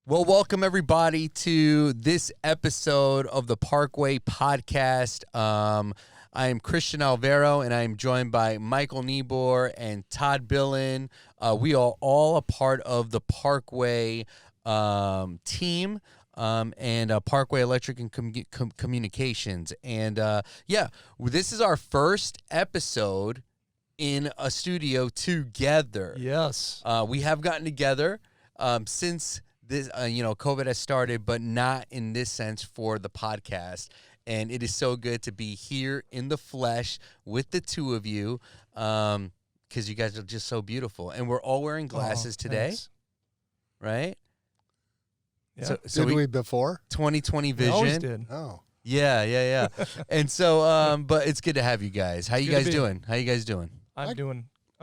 Well, welcome everybody to this episode of the Parkway podcast. I am Christian Alvaro, and I am joined by Michael Niebuhr and Todd Billen. We are all a part of the Parkway team and Parkway Electric and Communications. And this is our first episode in a studio together. Yes. We have gotten together since this, COVID has started, but not in this sense for the podcast. And it is so good to be here in the flesh with the two of you because you guys are just so beautiful. And we're all wearing glasses today, thanks. right? Yeah. So Did we before? 2020 We vision. always did. Oh. Yeah. And so, but it's good to have you guys. How you Good to guys be. doing? How you guys doing? I'm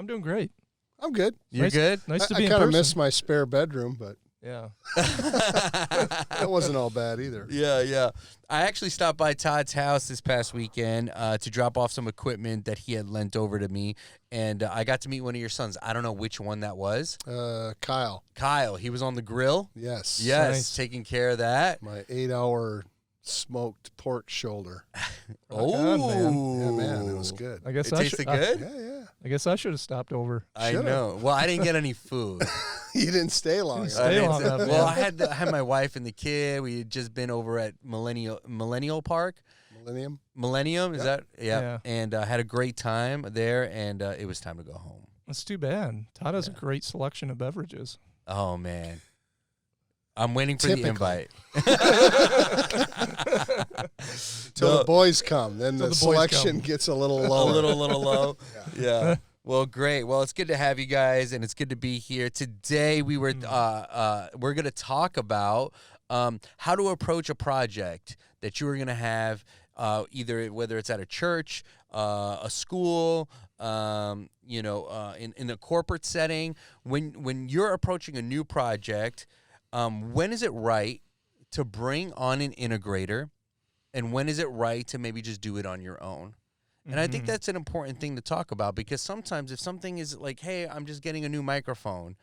doing great. I'm good. You're Nice- good? Nice to I be in kind of person. miss my spare bedroom, but Yeah. that wasn't all bad either. Yeah. I actually stopped by Todd's house this past weekend to drop off some equipment that he had lent over to me, and I got to meet one of your sons. I don't know which one that was. Kyle. Kyle. He was on the grill. Yes. Yes, Nice. taking care of that. My 8-hour smoked pork shoulder. Oh, on, Yeah, man, it was good. I guess It I tasted should. good? Yeah. I guess I should have stopped over. I Should've. know. Well, I didn't get any food. You didn't stay long. Didn't enough. stay I long didn't- enough, well, man. I had my wife and the kid. We had just been over at Millennial Park. Millennium, is Yep. that? Yeah. Yeah. And had a great time there, and it was time to go home. That's too bad. Todd has Yeah. a great selection of beverages. Oh, man. I'm waiting for Typically. the invite. Till No. the boys come, then Till the the boys selection come. gets a little A lower. little low. Yeah. Well, great. Well, it's good to have you guys, and it's good to be here today. We're going to talk about how to approach a project that you are going to have, whether it's at a church, a school, in a corporate setting. When you're approaching a new project, when is it right to bring on an integrator, and when is it right to maybe just do it on your own? And I think that's an important thing to talk about, because sometimes if something is like, hey, I'm just getting a new microphone,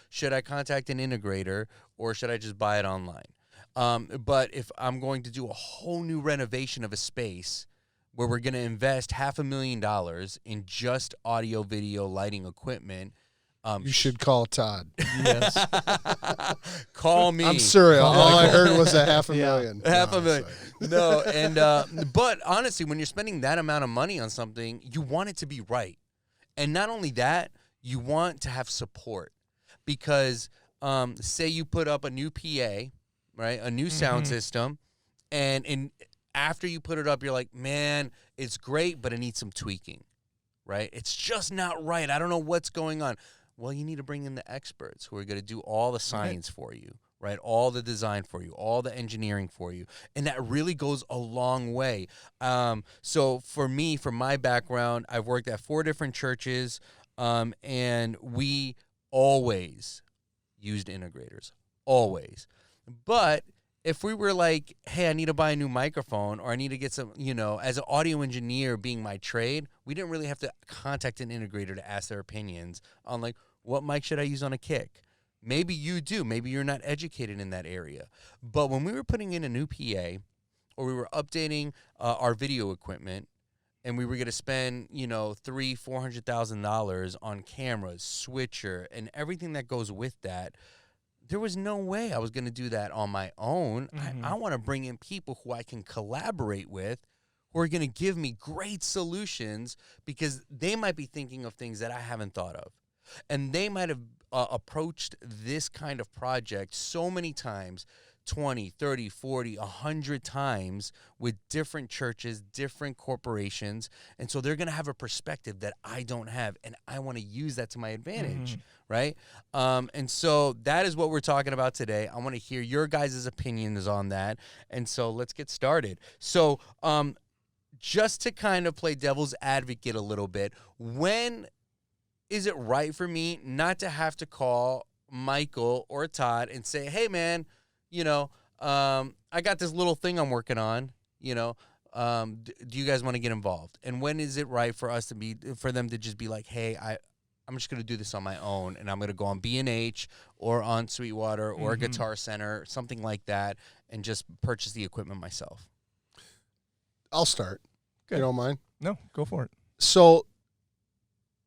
should I contact an integrator or should I just buy it online? But if I'm going to do a whole new renovation of a space where we're going to invest $500,000 in just audio, video, lighting equipment, You should call Todd. Yes. call me. I'm sorry. Call All I Michael. heard was a $500,000. $500,000. No, sorry. No, and but honestly, when you're spending that amount of money on something, you want it to be right. And not only that, you want to have support. Because say you put up a new PA, right? A new sound system, and after you put it up, you're like, man, it's great, but it needs some tweaking, right? It's just not right. I don't know what's going on. Well, you need to bring in the experts who are going to do all the science for you, right? All the design for you, all the engineering for you. And that really goes a long way. So for me, from my background, I've worked at 4 different churches, and we always used integrators, always. But if we were like, hey, I need to buy a new microphone, or I need to get some, as an audio engineer being my trade, we didn't really have to contact an integrator to ask their opinions on like, what mic should I use on a kick? Maybe you do. Maybe you're not educated in that area. But when we were putting in a new PA, or we were updating our video equipment, and we were going to spend, $300,000-$400,000 on cameras, switcher, and everything that goes with that, there was no way I was going to do that on my own. I want to bring in people who I can collaborate with, who are going to give me great solutions, because they might be thinking of things that I haven't thought of. And they might have approached this kind of project so many times, 20, 30, 40, 100 times with different churches, different corporations. And so they're going to have a perspective that I don't have, and I want to use that to my advantage, right? And so that is what we're talking about today. I want to hear your guys' opinions on that. And so let's get started. So just to kind of play devil's advocate a little bit, when is it right for me not to have to call Michael or Todd and say, hey, man, I got this little thing I'm working on, do you guys want to get involved? And when is it right for us for them to just be like, hey, I'm just going to do this on my own, and I'm going to go on B&H or on Sweetwater or Guitar Center, something like that, and just purchase the equipment myself? I'll start. Okay. You don't mind? No, go for it. So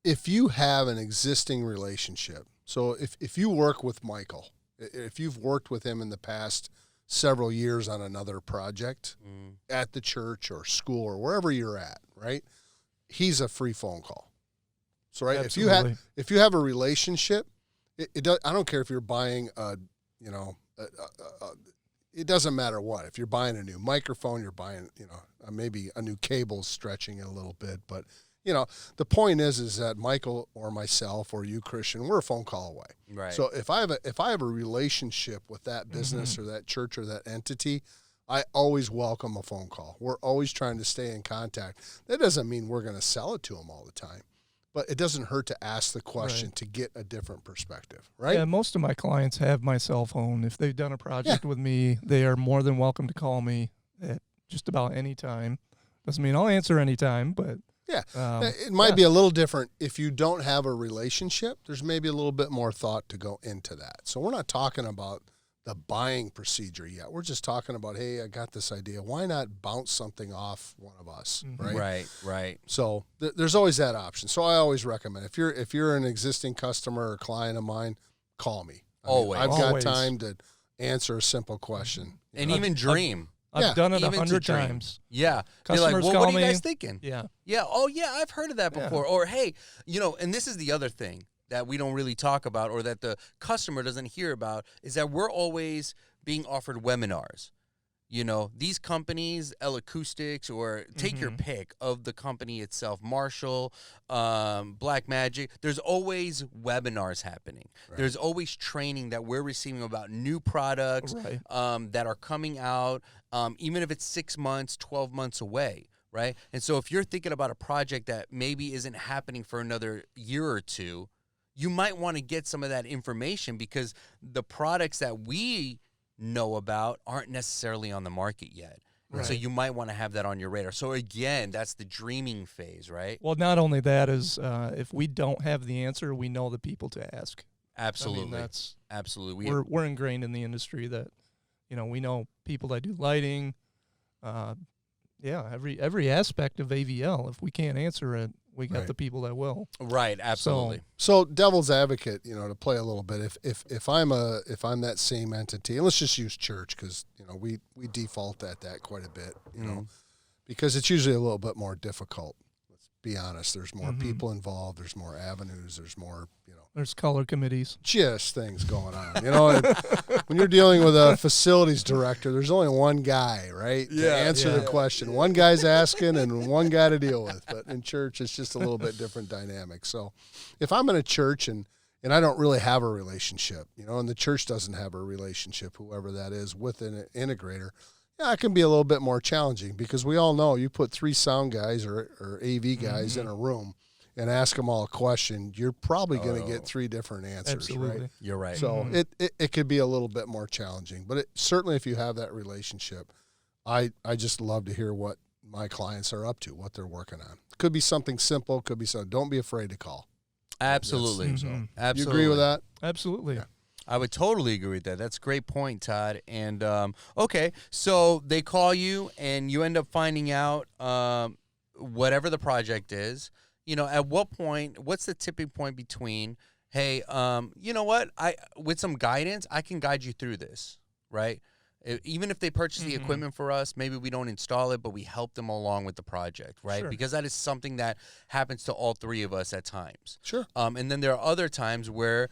if you have an existing relationship, so if you work with Michael, if you've worked with him in the past several years on another project at the church or school or wherever you're at, right? He's a free phone call. So, right, Absolutely. if you have a relationship, it does, I don't care if you're buying it doesn't matter what. If you're buying a new microphone, you're buying, maybe a new cable, stretching it a little bit, but the point is that Michael or myself or you, Christian, we're a phone call away. Right. So if I have a relationship with that business or that church or that entity, I always welcome a phone call. We're always trying to stay in contact. That doesn't mean we're going to sell it to them all the time, but it doesn't hurt to ask the question to get a different perspective, right? Yeah, most of my clients have my cell phone. If they've done a project with me, they are more than welcome to call me at just about any time. Doesn't mean I'll answer any time, but yeah, it might be a little different if you don't have a relationship. There's maybe a little bit more thought to go into that. So we're not talking about the buying procedure yet. We're just talking about, hey, I got this idea. Why not bounce something off one of us, right? Right. So there's always that option. So I always recommend if you're an existing customer or client of mine, call me. I've got time to answer a simple question. And even dream. I've done it Even to 100 dream. times. Yeah. Customers You're like, well, call what are you me. guys thinking? Yeah. Yeah. Oh, yeah, I've heard of that before. Yeah. Or, hey, and this is the other thing that we don't really talk about or that the customer doesn't hear about is that we're always being offered webinars. These companies, L Acoustics, or take your pick of the company itself, Marshall, Black Magic, there's always webinars happening. Right. There's always training that we're receiving about new products that are coming out, even if it's 6 months, 12 months away, right? And so if you're thinking about a project that maybe isn't happening for another year or two, you might want to get some of that information because the products that we know about aren't necessarily on the market yet. Right. So you might want to have that on your radar. So again, that's the dreaming phase, right? Well, not only that is if we don't have the answer, we know the people to ask. Absolutely. I mean, absolutely. We're ingrained in the industry that, we know people that do lighting. Every aspect of AVL. If we can't answer it, we got the people that will. Right, absolutely. So devil's advocate, to play a little bit. If I'm that same entity, and let's just use church because we default at that quite a bit, because it's usually a little bit more difficult. Let's be honest. There's more people involved. There's more avenues. There's more, There's color committees. Just things going on. When you're dealing with a facilities director, there's only one guy, right? To answer the question. One guy's asking and one guy to deal with. But in church, it's just a little bit different dynamic. So if I'm in a church and I don't really have a relationship, and the church doesn't have a relationship, whoever that is, with an integrator, it can be a little bit more challenging because we all know you put 3 sound guys or AV guys in a room and ask them all a question, you're probably going to get 3 different answers, Absolutely. right? You're right. So it could be a little bit more challenging. But certainly if you have that relationship, I just love to hear what my clients are up to, what they're working on. Could be something simple, could be something. Don't be afraid to call. Absolutely. Absolutely. You agree with that? Absolutely. Yeah. I would totally agree with that. That's a great point, Todd. And, okay, so they call you and you end up finding out whatever the project is. At what point, what's the tipping point between, hey, you know what, with some guidance, I can guide you through this, right? Even if they purchase the equipment for us, maybe we don't install it, but we help them along with the project, right? Sure. Because that is something that happens to all 3 of us at times. Sure. And then there are other times where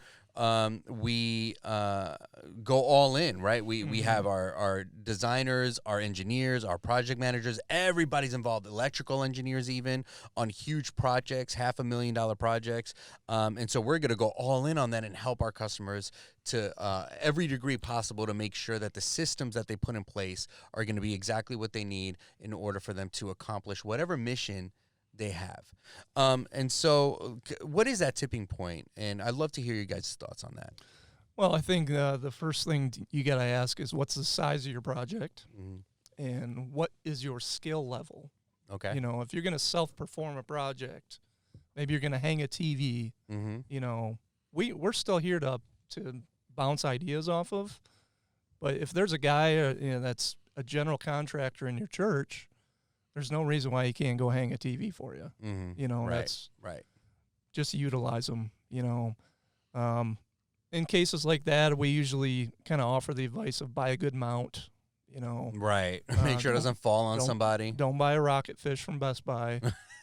we go all in, right? We have our designers, our engineers, our project managers, everybody's involved, electrical engineers even, on huge projects, $500,000 projects. And so we're going to go all in on that and help our customers to every degree possible to make sure that the systems that they put in place are going to be exactly what they need in order for them to accomplish whatever mission they have. And so what is that tipping point? And I'd love to hear you guys' thoughts on that. Well, I think the first thing you got to ask is what's the size of your project and what is your skill level? Okay. If you're going to self-perform a project maybe you're going to hang a TV. Mm-hmm. You know, we're still here to bounce ideas off of. But if there's a guy that's a general contractor in your church, there's no reason why he can't go hang a TV for you. Mm-hmm. You know, Right. that's Right. just utilize them. You know, in cases like that, we usually kind of offer the advice of buy a good mount. You know, Right. Make sure it doesn't fall on somebody. don't buy a rocket fish from Best Buy.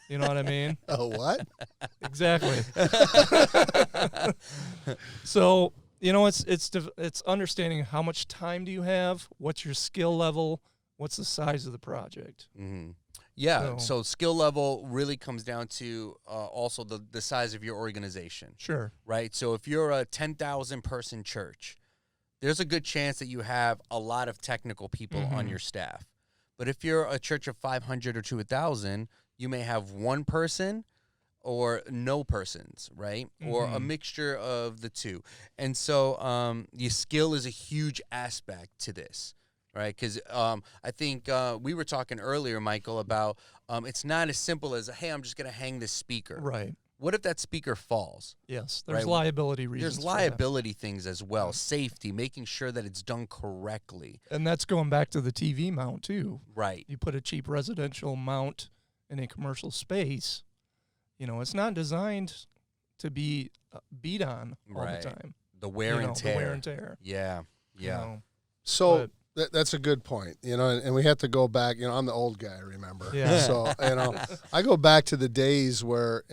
You know what I mean? Oh, what? Exactly. So, you know, it's understanding how much time do you have, what's your skill level, what's the size of the project. Mm-hmm. Yeah. So skill level really comes down to also the size of your organization. Sure. Right. So if you're a 10,000 person church, there's a good chance that you have a lot of technical people on your staff. But if you're a church of 500 or to 1,000, you may have one person or no persons, right? Or a mixture of the two. And so your skill is a huge aspect to this, right? Because I think we were talking earlier, Michael, about it's not as simple as, hey, I'm just going to hang this speaker. Right. What if that speaker falls? Yes. There's Right. liability reasons. There's liability things as well. Safety, making sure that it's done correctly. And that's going back to the TV mount, too. Right. You put a cheap residential mount in a commercial space, you know, it's not designed to be beat on all the time. The wear and tear. The wear and tear. Yeah. Yeah. You know, So that's a good point, you know, and we have to go back. You know, I'm the old guy, remember? Yeah. So, you know, I go back to the days where,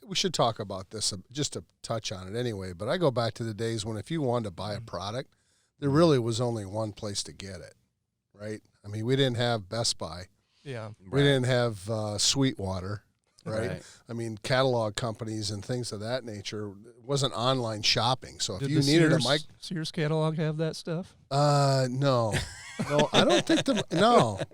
we should talk about this just to touch on it anyway, but I go back to the days when if you wanted to buy a product, there really was only one place to get it, right? I mean, we didn't have Best Buy. Yeah. We didn't have Sweetwater, right? I mean, catalog companies and things of that nature. It wasn't online shopping. So if you needed a mic, Sears catalog have that stuff? no, I don't think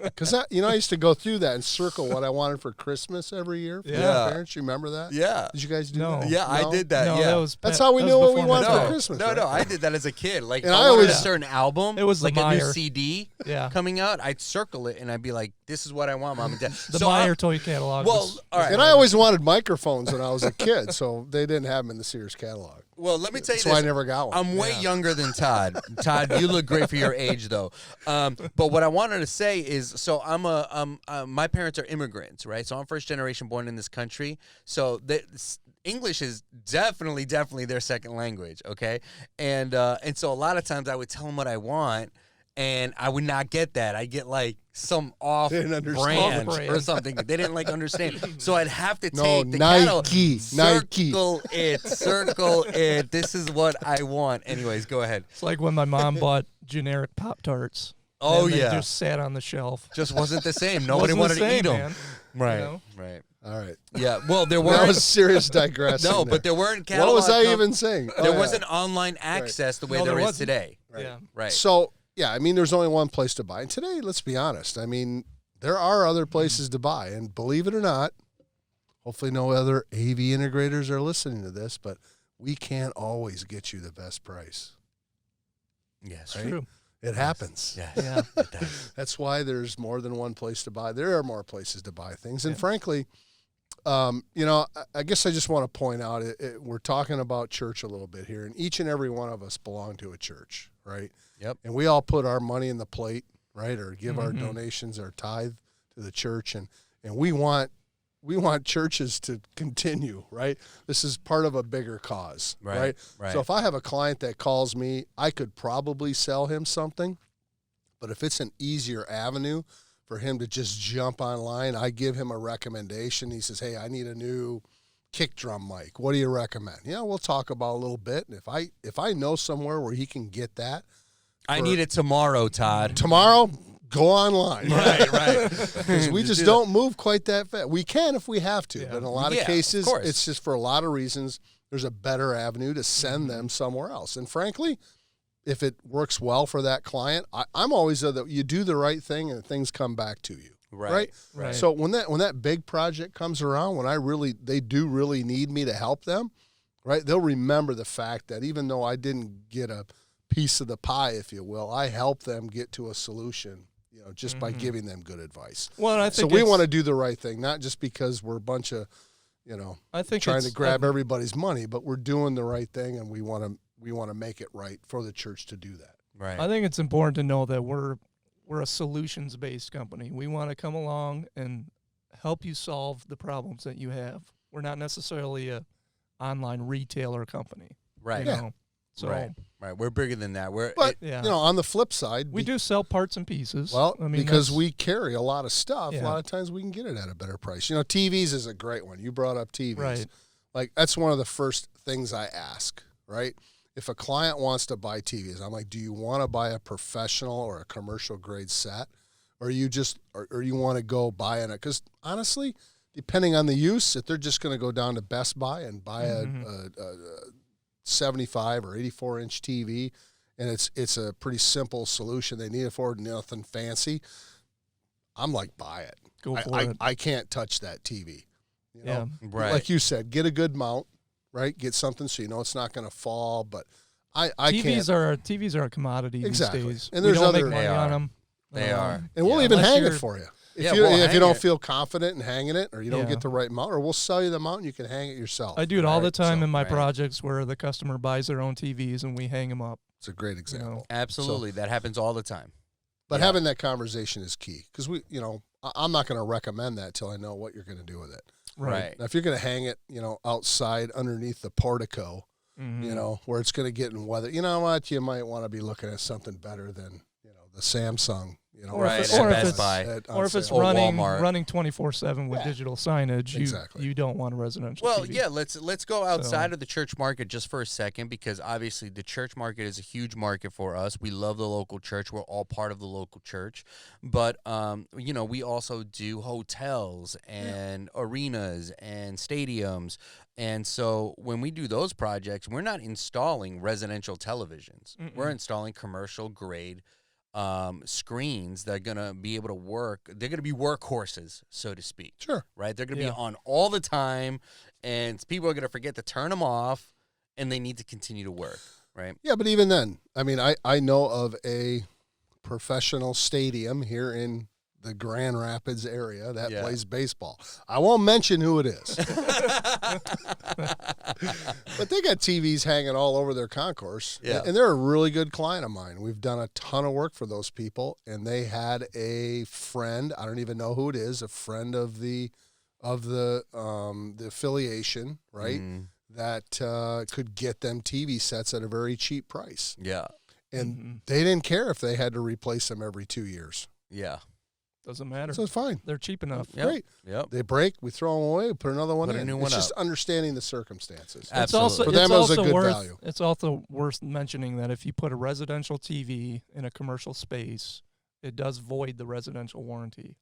because I used to go through that and circle what I wanted for Christmas every year. For my parents, you remember that? Yeah. Did you guys do No. that? Yeah, I did that. No, yeah. That's how we knew what we wanted my for time. Christmas. No, right? no, I did that as a kid. Like, And if I I wanted a always- certain album, It was the like a new Meyer. CD Yeah. coming out, I'd circle it and I'd be like, this is what I want, Mom and Dad. The So Meyer toy catalog. well, was, all right. And I always wanted microphones when I was a kid, so they didn't have them in the Sears catalog. Well, let me tell you That's this. why I never got one. I'm way younger than Todd. Todd, you look great for your age, though. But what I wanted to say is, so my parents are immigrants, right? So I'm first generation born in this country. So English is definitely their second language, okay? And so a lot of times I would tell them what I want, and I would not get that. I get like some off-brand or something. They didn't like understand. So I'd have to take the Nike. circle it. This is what I want. Anyways, go ahead. it's like when my mom bought generic Pop-Tarts. Oh, and they yeah. just sat on the shelf. Just wasn't the same. Nobody Wasn't wanted the to same, eat them. man. Right. You know? Right. All right. Yeah. Well, there That weren't. was serious digressing. No, but there weren't what catalog. was I even saying? There wasn't online access the way No, there there is wasn't. today. Yeah. Right. So, yeah, I mean, there's only one place to buy. And today, let's be honest, I mean, there are other places to buy. And believe it or not, hopefully no other AV integrators are listening to this, but we can't always get you the best price. Yes. Right? True. It happens. Yes. Yeah. It does. That's why there's more than one place to buy. There are more places to buy things. And frankly, you know, I guess I just want to point out, we're talking about church a little bit here, and each and every one of us belong to a church, right? Yep. And we all put our money in the plate, right, or give our donations, our tithe to the church, and we want churches to continue, right? This is part of a bigger cause, right? Right. So if I have a client that calls me, I could probably sell him something, but if it's an easier avenue for him to just jump online, I give him a recommendation. He says, hey, I need a new kick drum mic. What do you recommend? Yeah, we'll talk about a little bit. And if I know somewhere where he can get that, I need it tomorrow, Todd. tomorrow, go online. Right. Because we just don't move quite that fast. We can if we have to, but in a lot Yeah, of cases, of course. it's just for a lot of reasons, there's a better avenue to send them somewhere else. And frankly, if it works well for that client, I'm always that you do the right thing and things come back to you. Right. So when that big project comes around, when they do really need me to help them, right? They'll remember the fact that even though I didn't get a piece of the pie, if you will, I help them get to a solution, you know, just by giving them good advice. Well, and I think so we want to do the right thing, not just because we're a bunch of, I think trying to grab everybody's money, but we're doing the right thing, and we want to make it right for the church to do that. Right. I think it's important to know that we're a solutions-based company. We want to come along and help you solve the problems that you have. We're not necessarily a online retailer company. Right. You know? So, right. We're bigger than that. But on the flip side, we do sell parts and pieces. Well, because we carry a lot of stuff, a lot of times we can get it at a better price. TVs is a great one. You brought up TVs. Right. Like, that's one of the first things I ask, right? If a client wants to buy TVs, I'm like, do you want to buy a professional or a commercial grade set? Or you want to go buy it? Because honestly, depending on the use, if they're just going to go down to Best Buy and buy a 75 or 84-inch TV, and it's a pretty simple solution. They need it for nothing fancy. I'm like, buy it. Go for it. I can't touch that TV. Right. Like you said, get a good mount, right? Get something so it's not going to fall. But TVs are a commodity these days. And we there's don't other make money on them. They are. And we'll even hang it for you. If you don't feel confident in hanging it, or you don't get the right mount, or we'll sell you the mount and you can hang it yourself. I do it all the time in my projects where the customer buys their own TVs and we hang them up. It's a great example. Absolutely. That happens all the time. But having that conversation is key, because I'm not going to recommend that till I know what you're going to do with it. Right. Now, if you're going to hang it, outside underneath the portico, where it's going to get in weather, you know what? You might want to be looking at something better than, the Samsung. Or if it's running 24/7 with digital signage, you don't want a residential Well, TV. yeah, let's go outside of the church market just for a second, because obviously the church market is a huge market for us. We love the local church. We're all part of the local church. But, we also do hotels and arenas and stadiums. And so when we do those projects, we're not installing residential televisions. We're installing commercial grade screens that are going to be able to work. They're going to be workhorses, so to speak. Sure. Right? They're going to be on all the time, and people are going to forget to turn them off, and they need to continue to work, right? Yeah, but even then, I know of a professional stadium here in the Grand Rapids area that plays baseball. I won't mention who it is. But they got TVs hanging all over their concourse. Yeah. And they're a really good client of mine. We've done a ton of work for those people, and they had a friend, I don't even know who it is, a friend of the affiliation, right? That could get them TV sets at a very cheap price. Yeah. And they didn't care if they had to replace them every 2 years. Yeah. Doesn't matter. So it's fine. They're cheap enough. Yep. Great. Yep. They break, we throw them away, we put another one Put a in. new one It's just up. understanding the circumstances. Absolutely. For them, it was a good worth, value. It's also worth mentioning that if you put a residential TV in a commercial space, it does void the residential warranty.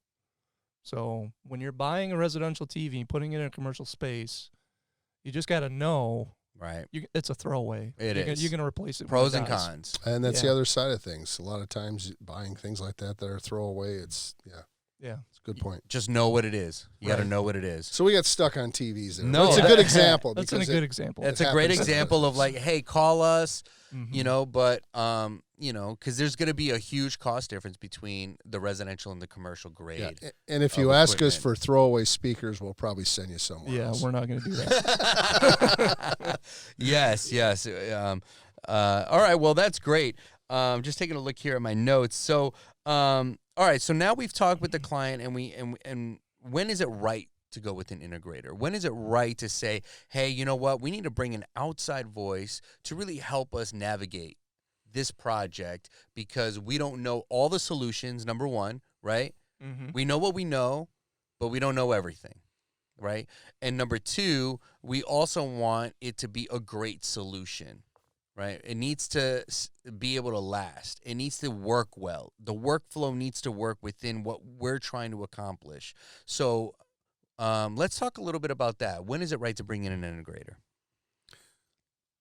So when you're buying a residential TV and putting it in a commercial space, you just got to know. Right. It's a throwaway. It is. You're going to replace it. Pros when it and dies. cons. And that's the other side of things. A lot of times buying things like that are throwaway, it's it's a good point. Just know what it is. You got to know what it is. So we got stuck on TVs there. No, It's a good example. That's a good example. That's a great example of like, hey, call us, but, because there's going to be a huge cost difference between the residential and the commercial grade. Yeah. And if you ask us for throwaway speakers, we'll probably send you somewhere else. We're not going to do that. Yes. All right. Well, that's great. Just taking a look here at my notes. So, all right. So now we've talked with the client, and when is it right to go with an integrator? When is it right to say, hey, you know what? We need to bring an outside voice to really help us navigate this project, because we don't know all the solutions, number one, right? We know what we know, but we don't know everything, right? And number two, we also want it to be a great solution, right? It needs to be able to last. It needs to work well. The workflow needs to work within what we're trying to accomplish. So let's talk a little bit about that. When is it right to bring in an integrator?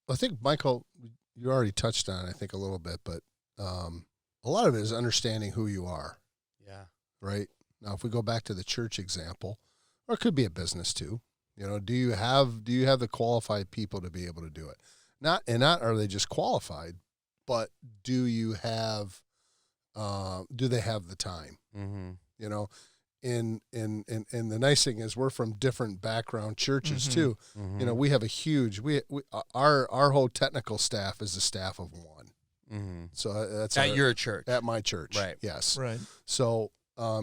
I think, Michael, you already touched on it, I think, a little bit, but a lot of it is understanding who you are. Yeah. Right? Now, if we go back to the church example, or it could be a business too, do you have the qualified people to be able to do it? Not are they just qualified, but do they have the time? and the nice thing is we're from different background churches too. Mm-hmm. You know, we have a huge our whole technical staff is a staff of one. Mm-hmm. So that's at your church. At my church, Right. Yes, Right. So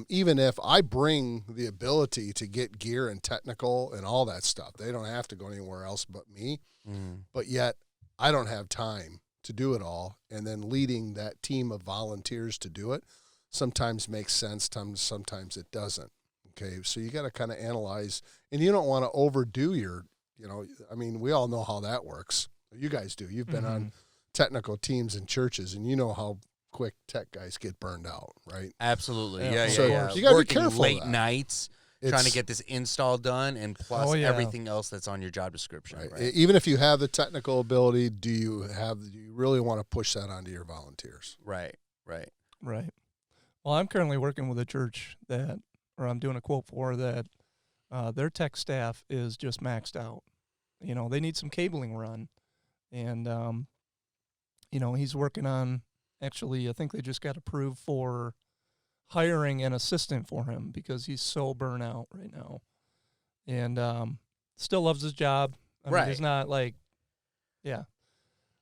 even if I bring the ability to get gear and technical and all that stuff, they don't have to go anywhere else but me. Mm. But yet I don't have time to do it all, and then leading that team of volunteers to do it sometimes makes sense, sometimes it doesn't. Okay, so you got to kind of analyze, and you don't want to overdo your, I mean, we all know how that works. You guys do. You've been on technical teams in churches, and you know how quick tech guys get burned out, right? Absolutely. Yeah, Yeah, so yeah. you got to be Working careful. late nights, trying to get this install done, and plus everything else that's on your job description. Right. Right? Even if you have the technical ability, do you really want to push that onto your volunteers? Right. Right. Right. Well, I'm currently working with a church I'm doing a quote for that. Their tech staff is just maxed out. They need some cabling run, and he's working on. Actually, I think they just got approved for hiring an assistant for him because he's so burnt out right now, and still loves his job. I mean, he's not like,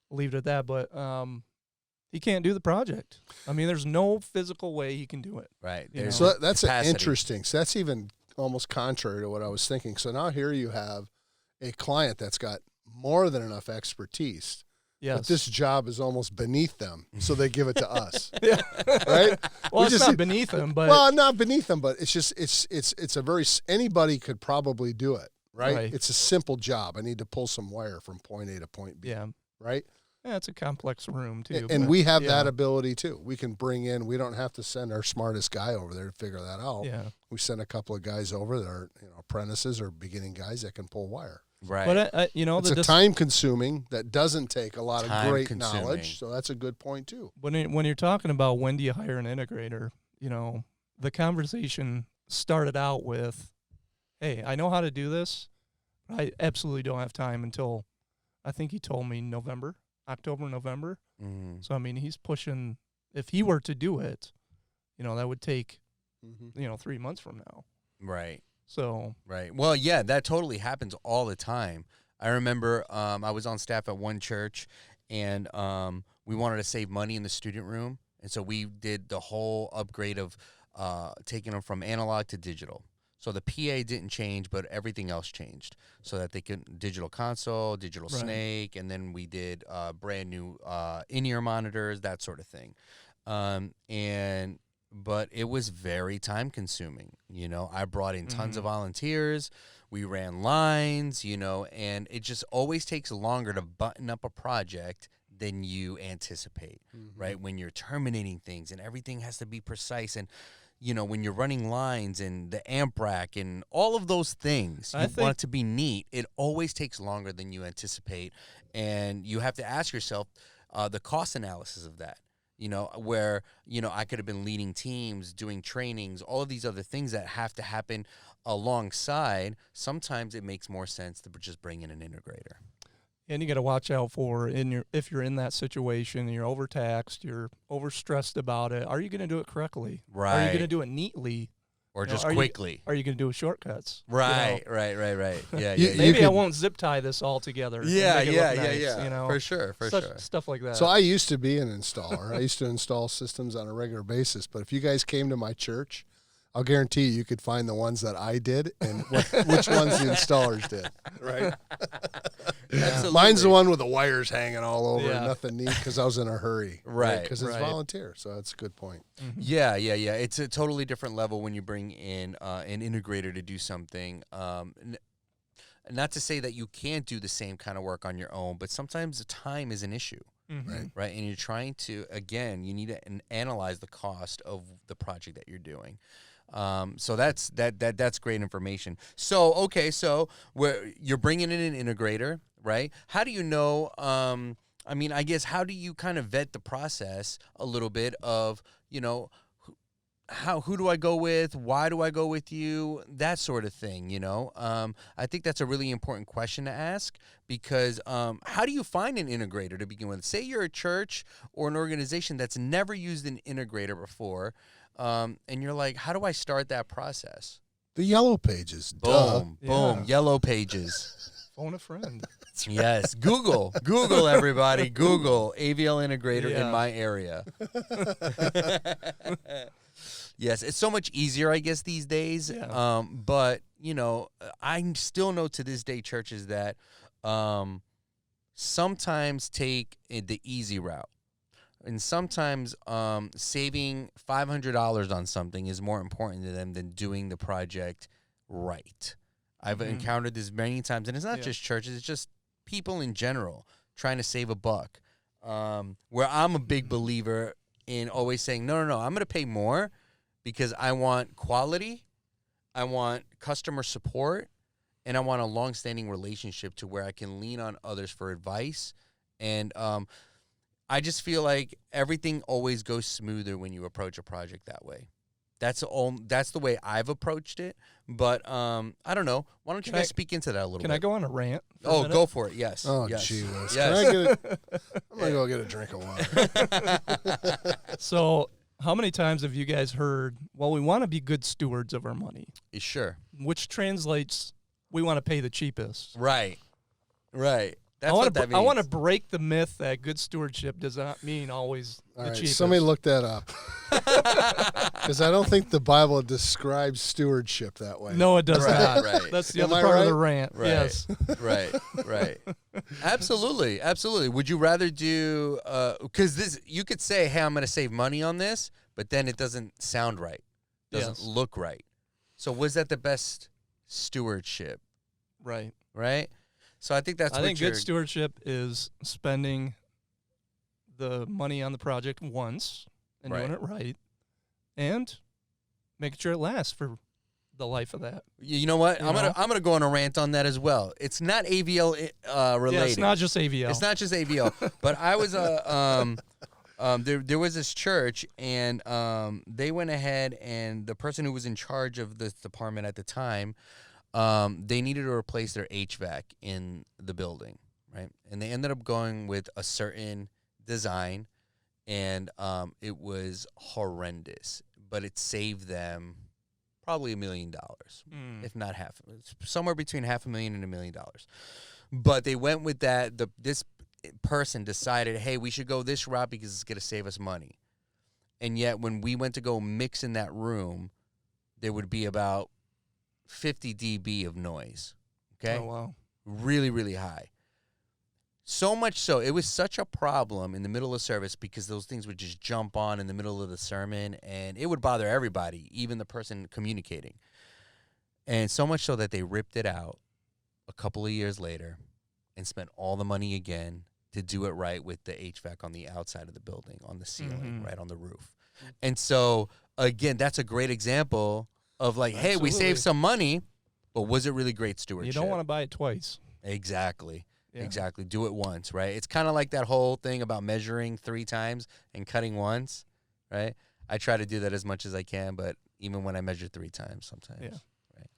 leave it at that. But he can't do the project. I mean, there's no physical way he can do it. Right. So that's capacity. interesting. So that's even almost contrary to what I was thinking. So now here you have a client that's got more than enough expertise. Yes. But this job is almost beneath them, so they give it to us. Yeah. Right? Well, it's not beneath them, but well, not beneath them, but it's just it's a very anybody could probably do it, right? It's a simple job. I need to pull some wire from point A to point B. Yeah. Right? Yeah, it's a complex room too. And we have that ability too. We can bring in. We don't have to send our smartest guy over there to figure that out. Yeah. We send a couple of guys over that are apprentices or beginning guys that can pull wire. Right. But it's a time consuming that doesn't take a lot of great Time-consuming. knowledge. So that's a good point too. When you're talking about when do you hire an integrator, the conversation started out with, "Hey, I know how to do this. But I absolutely don't have time until," I think he told me October, November. Mm-hmm. So I mean, he's pushing. If he were to do it, that would take, 3 months from now. Right. So right. Well, yeah, that totally happens all the time. I remember I was on staff at one church, and we wanted to save money in the student room, and so we did the whole upgrade of taking them from analog to digital. So the PA didn't change, but everything else changed, so that they could digital console, digital snake, and then we did brand new in-ear monitors, that sort of thing. But it was very time consuming. I brought in tons of volunteers. We ran lines, and it just always takes longer to button up a project than you anticipate, right? When you're terminating things and everything has to be precise, and when you're running lines and the amp rack and all of those things, you want it to be neat. It always takes longer than you anticipate, and you have to ask yourself the cost analysis of that. Where, I could have been leading teams, doing trainings, all of these other things that have to happen alongside. Sometimes it makes more sense to just bring in an integrator. And you got to watch out for if you're in that situation, you're overtaxed, you're overstressed about it. Are you going to do it correctly? Right. Are you going to do it neatly? Or just quickly? Are you going to do shortcuts? Right. Yeah. Maybe I won't zip tie this all together. Yeah. For sure. Stuff like that. So I used to be an installer. I used to install systems on a regular basis. But if you guys came to my church, I'll guarantee you could find the ones that I did and which ones the installers did. Right? Absolutely. Mine's the one with the wires hanging all over and nothing neat because I was in a hurry. Right. Because it's volunteer. So that's a good point. Mm-hmm. Yeah. It's a totally different level when you bring in an integrator to do something. Not to say that you can't do the same kind of work on your own, but sometimes the time is an issue. Right. And you're trying to, again, you need to analyze the cost of the project that you're doing. So that's great information. So you're bringing in an integrator, right? How do you know? I guess how do you kind of vet the process a little bit of who do I go with? Why do I go with you? That sort of thing, you know. I think that's a really important question to ask because how do you find an integrator to begin with? Say you're a church or an organization that's never used an integrator before, and you're like, how do I start that process? The Yellow Pages. Duh. Boom, boom, Yellow Pages. Phone a friend. Yes, Google, everybody, Google AVL integrator in my area. Yes, it's so much easier, I guess, these days. Yeah. But you know, I still know to this day churches that sometimes take the easy route, and sometimes saving $500 on something is more important to them than doing the project right. I've encountered this many times, and it's not just churches; it's just people in general trying to save a buck. Where I'm a big believer in always saying, no, I'm going to pay more because I want quality, I want customer support, and I want a long-standing relationship to where I can lean on others for advice. And I just feel like everything always goes smoother when you approach a project that way. That's the way I've approached it. But I don't know. Why don't you guys speak into that a little bit? Can I go on a rant? Oh, go for it. Yes. Oh, yes. gee whiz. Yes. Can I get it? I'm going to go get a drink of water. So how many times have you guys heard, well, we want to be good stewards of our money, Sure. which translates, we want to pay the cheapest. Right. That's what that means. I want to break the myth that good stewardship does not mean always All the right, cheapest. somebody look that up. Because I don't think the Bible describes stewardship that way. No, it does not. Right. That's the Am other I part of right? the rant. Right. Yes. Right. Absolutely. Would you rather do because you could say, hey, I'm going to save money on this, but then it doesn't sound right, doesn't look right. So was that the best stewardship? Right. So I think that's. I think good stewardship is spending the money on the project once and doing it right, and making sure it lasts for the life of that. You know what? I'm gonna go on a rant on that as well. It's not AVL related. Yeah, it's not just AVL. It's not just AVL. But I was there was this church, and they went ahead, and the person who was in charge of this department at the time, they needed to replace their HVAC in the building, right? And they ended up going with a certain design, and it was horrendous, but it saved them probably $1 million, if not half. It's somewhere between $500,000 and $1 million. But they went with that. This person decided, hey, we should go this route because it's going to save us money. And yet, when we went to go mix in that room, there would be about 50 dB of noise. Okay? Oh, wow. Really, really high. So much so, it was such a problem in the middle of service because those things would just jump on in the middle of the sermon, and it would bother everybody, even the person communicating. And so much so that they ripped it out a couple of years later and spent all the money again to do it right with the HVAC on the outside of the building, on the ceiling, right on the roof. And so, again, that's a great example of like, hey, we saved some money, but was it really great stewardship? You don't want to buy it twice. Exactly. Yeah. Exactly. Do it once, right? It's kind of like that whole thing about measuring 3 times and cutting once, right? I try to do that as much as I can, but even when I measure 3 times sometimes. Yeah. Right.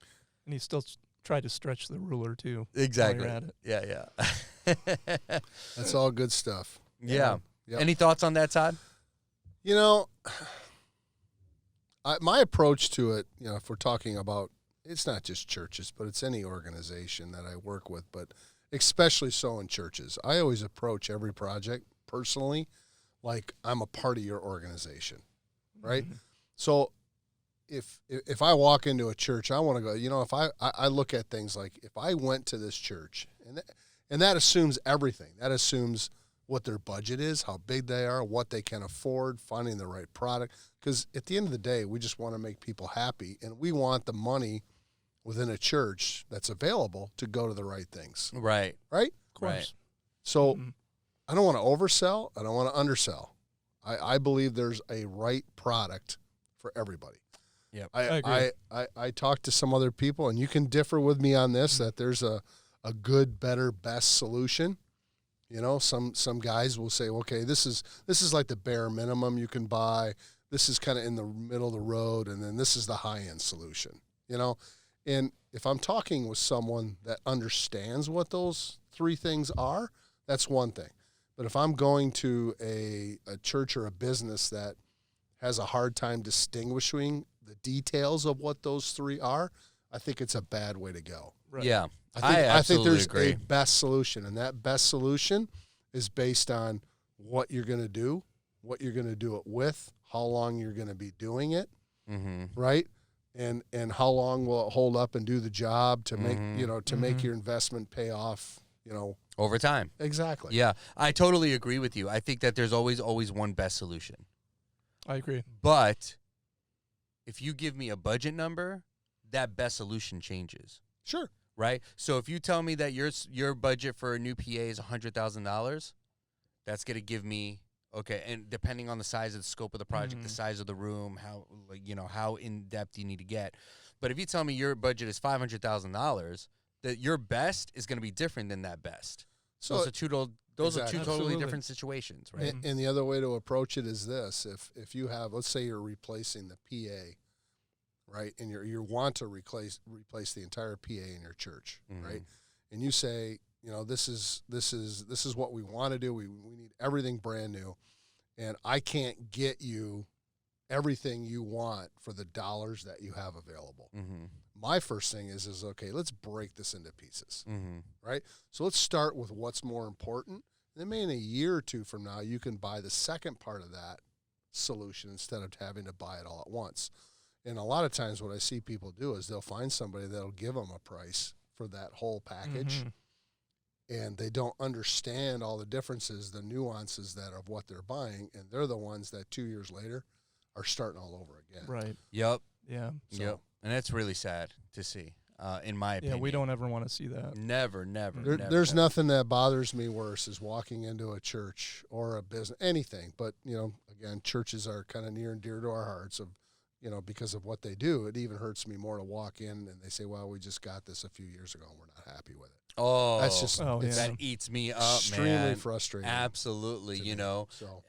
And you still try to stretch the ruler, too. Exactly. While you're at it. Yeah. That's all good stuff. Yeah. Yep. Any thoughts on that, Todd? You know, my approach to it, you know, if we're talking about, it's not just churches, but it's any organization that I work with, but especially so in churches. I always approach every project personally like I'm a part of your organization, right? So if I walk into a church, I want to go, you know, if I look at things like if I went to this church, and that assumes everything. That assumes what their budget is, how big they are, what they can afford, finding the right product. Because at the end of the day, we just want to make people happy, and we want the money within a church that's available to go to the right things. Right. Right? Of course. Right. So I don't want to oversell. I don't want to undersell. I believe there's a right product for everybody. Yep. I agree. I talked to some other people, and you can differ with me on this, that there's a good, better, best solution. You know, some guys will say, okay, this is like the bare minimum you can buy. this is kind of in the middle of the road, and then this is the high-end solution, you know? And if I'm talking with someone that understands what those three things are, that's one thing. But if I'm going to a church or a business that has a hard time distinguishing the details of what those three are, I think it's a bad way to go. Right. Yeah. I think there's agree. a best solution, and that best solution is based on what you're going to do, what you're going to do it with, how long you're going to be doing it, right? And how long will it hold up and do the job to make, make your investment pay off, Over time. Exactly. Yeah. I totally agree with you. I think that there's always one best solution. I agree. But if you give me a budget number, that best solution changes. Sure. Right? So if you tell me that your budget for a new PA is $100,000, that's going to give me, okay, and depending on the size of the scope of the project, the size of the room, how in-depth you need to get. But if you tell me your budget is $500,000, that your best is going to be different than that best. So Those are two totally Absolutely. different situations, right? and the other way to approach it is this: if you have, let's say you're replacing the PA, right, and you want to replace the entire PA in your church, right, and you say, this is what we want to do. We need everything brand new, and I can't get you everything you want for the dollars that you have available. My first thing is okay, let's break this into pieces, right? So let's start with what's more important. And then maybe in a year or two from now, you can buy the second part of that solution instead of having to buy it all at once. And a lot of times what I see people do is they'll find somebody that'll give them a price for that whole package, and they don't understand all the differences, the nuances of what they're buying, and they're the ones that 2 years later are starting all over again. Right. Yep. Yeah. Yep. And that's really sad to see, in my opinion. Yeah, we don't ever want to see that. Never. There's nothing that bothers me worse is walking into a church or a business, anything. But, again, churches are kind of near and dear to our hearts because of what they do. It even hurts me more to walk in and they say, well, we just got this a few years ago and we're not happy with it. Oh, that's just that eats me up, extremely man. frustrating. Absolutely, So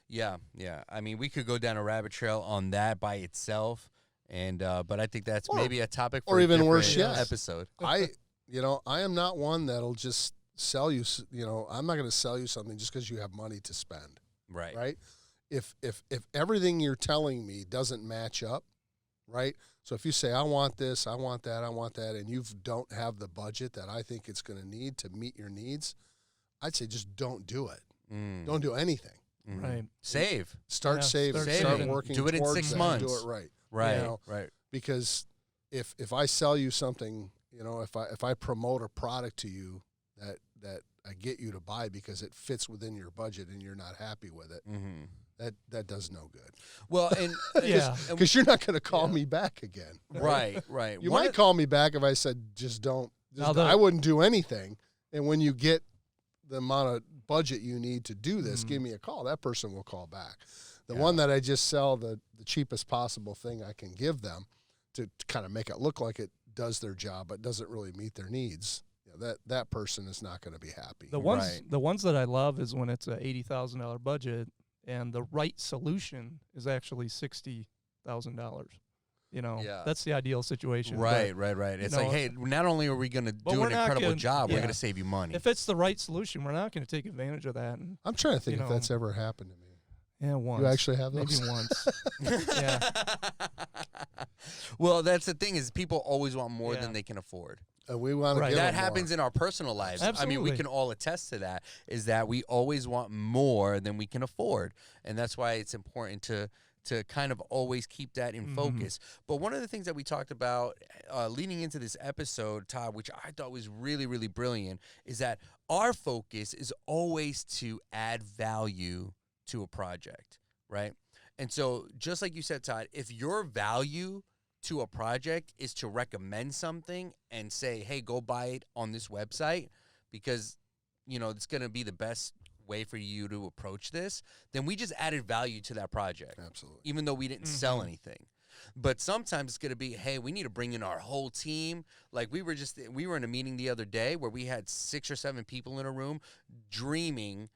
yeah. I mean, we could go down a rabbit trail on that by itself, and but I think that's maybe a topic for or a even worse different yet, episode. I am not one that'll just sell you. I'm not going to sell you something just because you have money to spend. Right. Right. If everything you're telling me doesn't match up, right? So if you say, I want this, I want that, and you don't have the budget that I think it's going to need to meet your needs, I'd say just don't do it. Don't do anything. Right. Save. Start saving. Start Start saving. working Do it in towards 6 that, months. Do it right. Right. Right. Because if I sell you something, if I promote a product to you that I get you to buy because it fits within your budget and you're not happy with it, that does no good. Well, and because you're not going to call me back again. Right. You might call me back if I said just don't. I wouldn't do anything. And when you get the amount of budget you need to do this, give me a call. That person will call back. The one that I just sell the cheapest possible thing I can give them to kind of make it look like it does their job but doesn't really meet their needs, that person is not going to be happy. The ones that I love is when it's a $80,000 budget and the right solution is actually $60,000. That's the ideal situation. Right. It's like, hey, not only are we going to do an incredible job, we're going to save you money. If it's the right solution, we're not going to take advantage of that. And, I'm trying to think if that's ever happened to me. Yeah, once. You actually have those? Maybe once. Yeah. Well, that's the thing is people always want more than they can afford. We want to give that them happens more. in our personal lives. Absolutely. I mean, we can all attest to that, is that we always want more than we can afford. And that's why it's important to kind of always keep that in focus. But one of the things that we talked about leading into this episode, Todd, which I thought was really, really brilliant, is that our focus is always to add value to a project, right? And so just like you said, Todd, if your value to a project is to recommend something and say, hey, go buy it on this website because, it's going to be the best way for you to approach this, then we just added value to that project. Absolutely. Even though we didn't sell anything. But sometimes it's going to be, hey, we need to bring in our whole team. Like we were in a meeting the other day where we had 6 or 7 people in a room dreaming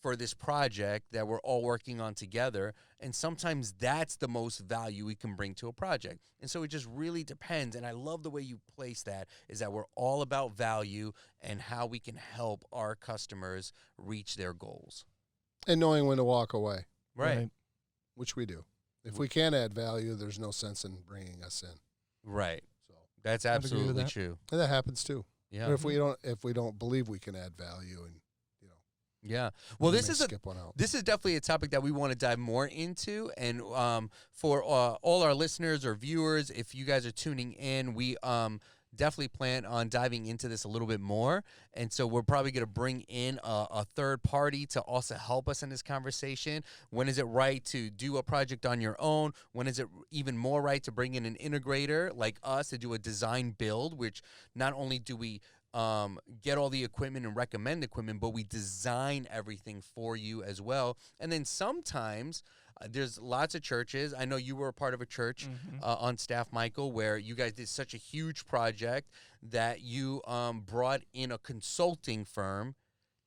for this project that we're all working on together. And sometimes that's the most value we can bring to a project. And so it just really depends. And I love the way you place that, is that we're all about value and how we can help our customers reach their goals. And knowing when to walk away. Right. Which we do. If we can't add value, there's no sense in bringing us in. Right. So that's I'd agree with absolutely that. true. and that happens too. Yeah. But if we don't believe we can add value, and Yeah. Well, we this may is skip one out. This is definitely a topic that we want to dive more into. And for all our listeners or viewers, if you guys are tuning in, we definitely plan on diving into this a little bit more. And so we're probably going to bring in a third party to also help us in this conversation. When is it right to do a project on your own? When is it even more right to bring in an integrator like us to do a design build, which not only do we get all the equipment and recommend equipment, but we design everything for you as well. And then sometimes there's lots of churches. I know you were a part of a church on staff, Michael, where you guys did such a huge project that you brought in a consulting firm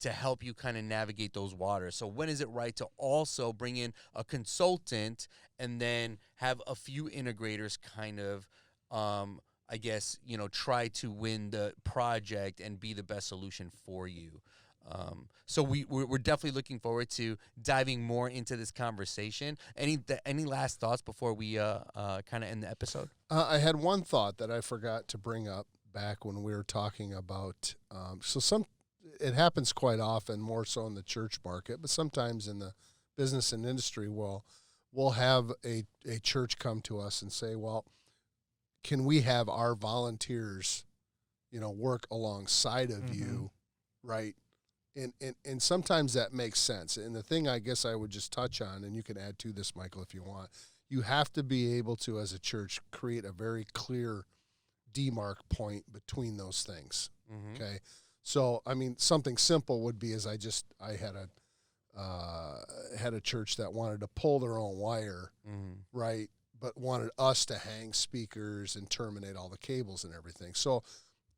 to help you kind of navigate those waters. So when is it right to also bring in a consultant and then have a few integrators kind of I guess, try to win the project and be the best solution for you. So we're definitely looking forward to diving more into this conversation. Any last thoughts before we kind of end the episode? I had one thought that I forgot to bring up back when we were talking about. It happens quite often, more so in the church market, but sometimes in the business and industry, we'll have a church come to us and say, well, can we have our volunteers, work alongside of you, right? And sometimes that makes sense. And the thing I guess I would just touch on, and you can add to this, Michael, if you want, you have to be able to, as a church, create a very clear demarc point between those things, okay? So, I mean, something simple would be I had a church that wanted to pull their own wire, right? But wanted us to hang speakers and terminate all the cables and everything. So,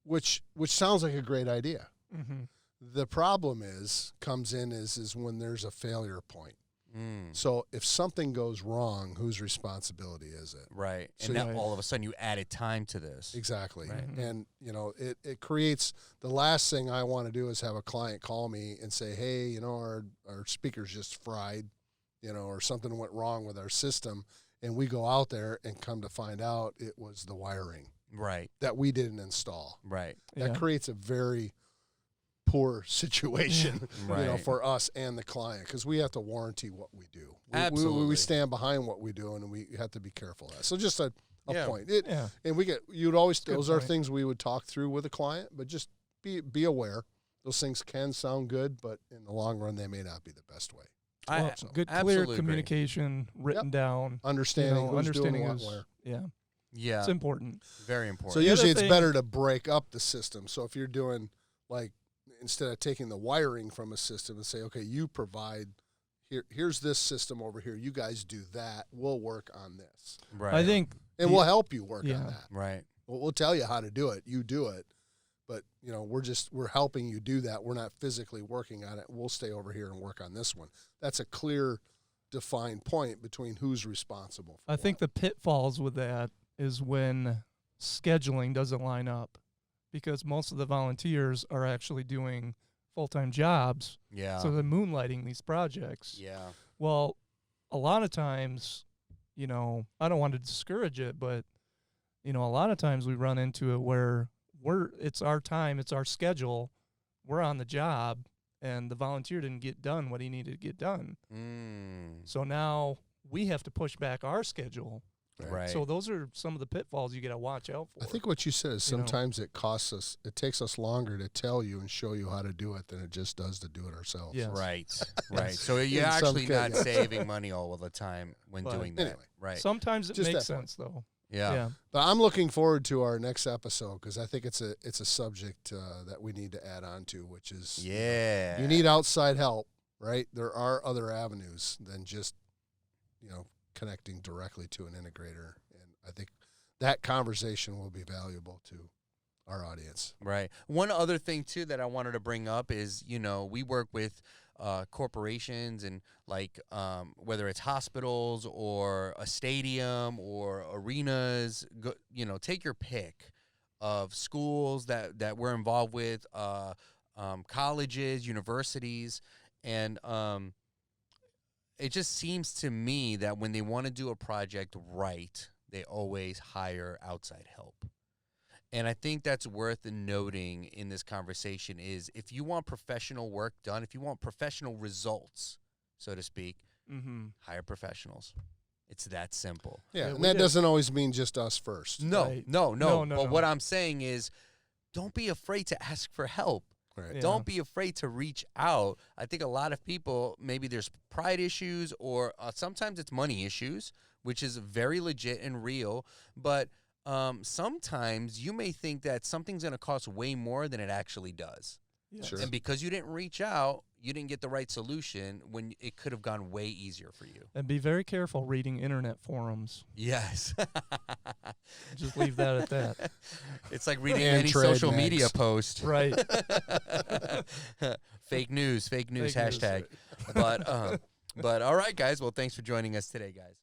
which sounds like a great idea. The problem comes in when there's a failure point. So if something goes wrong, whose responsibility is it? Right. So and now all of a sudden you added time to this. Exactly. Right. And, it creates, the last thing I want to do is have a client call me and say, hey, our speaker's just fried, or something went wrong with our system. And we go out there and come to find out it was the wiring. Right. That we didn't install. Right. That creates a very poor situation, for us and the client, because we have to warranty what we do. Absolutely. We stand behind what we do, and we have to be careful of that. So just a point. And those are things we would talk through with a client, but just be aware. Those things can sound good, but in the long run, they may not be the best way. Good, clear communication written down. Understanding who's doing what where. Yeah. It's important. Very important. So usually it's better to break up the system. So if you're doing, instead of taking the wiring from a system and say, okay, you provide, here's this system over here. You guys do that. We'll work on this. Right. I think. And we'll help you work on that. Right. We'll tell you how to do it. You do it. But, we're helping you do that. We're not physically working on it. We'll stay over here and work on this one. That's a clear, defined point between who's responsible for I think the pitfalls with that is when scheduling doesn't line up, because most of the volunteers are actually doing full-time jobs. Yeah. So they're moonlighting these projects. Yeah. Well, a lot of times, I don't want to discourage it, but, a lot of times we run into it where it's our time, it's our schedule, we're on the job, and the volunteer didn't get done what he needed to get done. So now we have to push back our schedule. Right. So those are some of the pitfalls you got to watch out for. I think what you said is sometimes it takes us longer to tell you and show you how to do it than it just does to do it ourselves. Yes. Right. Right. So you're actually not saving money all the time when doing that. Anyway. Right. Sometimes it makes sense, though. Yeah. But I'm looking forward to our next episode, because I think it's a subject that we need to add on to, which is you need outside help, right? There are other avenues than just connecting directly to an integrator, and I think that conversation will be valuable to our audience. Right. One other thing too that I wanted to bring up is we work with corporations and like whether it's hospitals or a stadium or arenas, take your pick of schools that we're involved with, colleges, universities, and it just seems to me that when they want to do a project right, they always hire outside help. And I think that's worth noting in this conversation is if you want professional work done, if you want professional results, so to speak, hire professionals. It's that simple. Yeah, and that doesn't always mean just us first. No, Right. no. No. But what I'm saying is don't be afraid to ask for help. Right. Yeah. Don't be afraid to reach out. I think a lot of people, maybe there's pride issues or sometimes it's money issues, which is very legit and real. But sometimes you may think that something's going to cost way more than it actually does. Yeah. Sure. And because you didn't reach out, you didn't get the right solution when it could have gone way easier for you. And be very careful reading internet forums. Yes. Just leave that at that. It's like reading And any trade social mags. media post. Right. Fake news Fake news. hashtag. But all right, guys. Well, thanks for joining us today, guys.